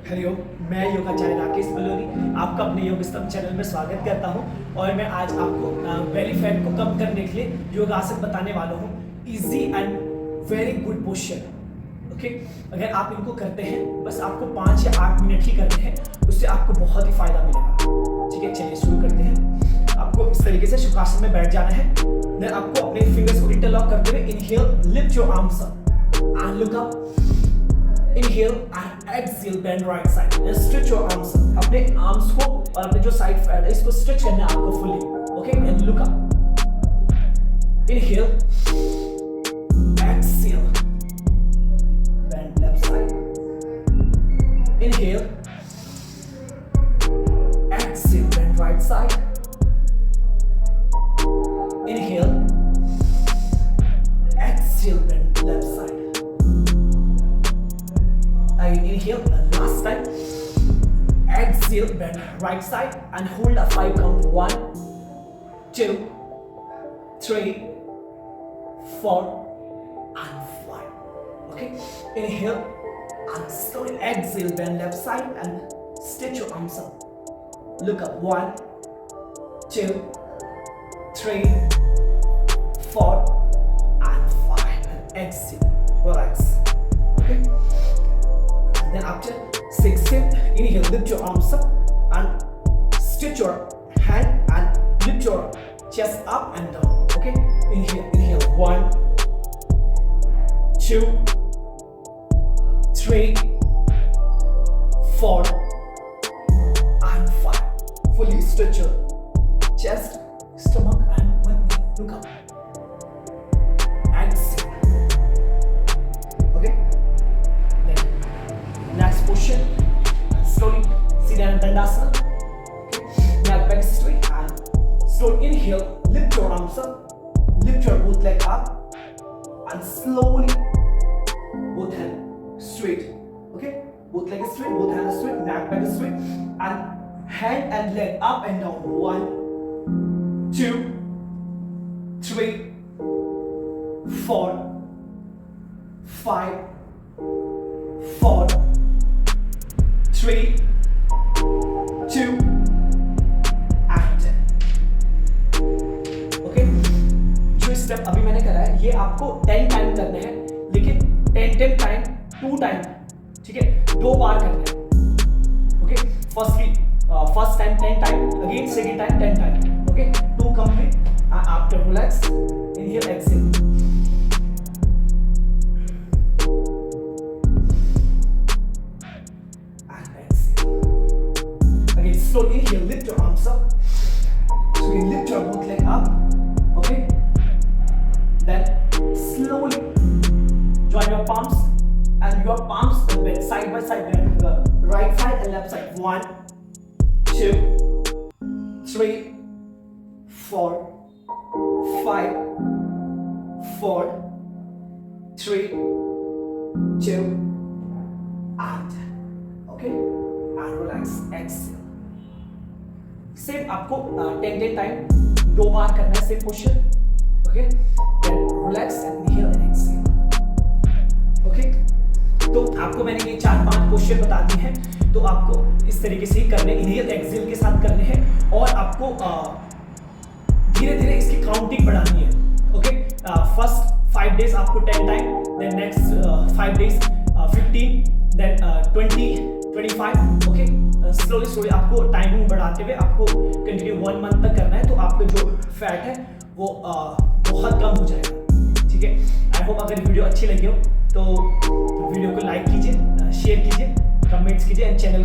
Hello, मैं योगाचार्य राकेश बलोरी आपका अपने योग स्तंभ चैनल में स्वागत करता हूं और मैं आज आपको बेली फैट को कम करने के लिए योगासन बताने वाला हूं। Easy and very good posture. Okay, अगर आप इनको करते हैं, बस आपको 5 या 8 मिनट ही करने हैं, उससे आपको बहुत ही फायदा मिलेगा। ठीक है, चलिए शुरू करते हैं। आपको इस तरीके से शुक्रासन में बैठ जाना है। देन आपको अपने फिंगर्स को इंटरलॉक करते हुए inhale, lift your arms up and look up. Inhale and exhale, bend right side and stretch your arms up. अपने arms को और अपने जो side fat है इसको stretch करना है आपको fully. Okay, and look up. Inhale, exhale, bend left side. Inhale, exhale, bend right side. Inhale, exhale, bend left side. Inhale, last time. Exhale, bend right side and hold a 5 count. 1, 2, 3, 4, and 5. Okay. Inhale and slowly exhale, bend left side and stretch your arms up. Look up. 1, 2, 3, 4, and 5. And exhale. Relax. Okay. Then after 6 steps, inhale, lift your arms up and stretch your hand and lift your chest up and down. Okay, inhale, 1, 2, 3, 4, and 5. Fully stretch your chest, stomach, and one knee. Look up. Exhale. Okay. Next position, slowly sit down in Dandasana. Okay. Now back straight and slowly inhale, lift your arms up, lift your both leg up, and slowly both hands straight. Okay, both legs straight, both hands straight, neck back straight, and hand and leg up and down. 1, 2, 3, 4, 5, 4, 3, 2, and 10. Okay, जो step अभी मैंने करा है ये आपको 10 time करने हैं, लेकिन 10 टाइम 2 टाइम, ठीक है, 2 बार करना है। Okay, first time 10 time, again second time 10 time. Okay, 2 complete. After relax, inhale, exhale. Slowly inhale, lift your arms up. So you lift your both leg up. Okay. Then slowly join your palms and your palms bend side by side, bend the right side and left side. 1, 2, 3, 4, 5, 4, 3, 2, and okay, and relax. Exhale. Same आपको 10 time 2 बार करना है, same posture. Okay, then relax and inhale and exhale. Okay, तो आपको मैंने ये 4-5 posture बता दिए हैं, तो आपको इस तरीके से ही करने, इनहेल एक्सहेल के साथ करने हैं और आपको धीरे धीरे इसकी काउंटिंग बढ़ानी है। ओके, फर्स्ट 5 डेज आपको 10 time, then next 5 days 15, then 20, 25। Okay, slowly आपको टाइमिंग बढ़ाते हुए आपको कंटिन्यू 1 मंथ तक करना है, तो आपका जो फैट है वो बहुत कम हो जाएगा। ठीक है, आई होप अगर वीडियो अच्छी लगी हो तो वीडियो को लाइक कीजिए, शेयर कीजिए, कमेंट्स कीजिए एंड चैनल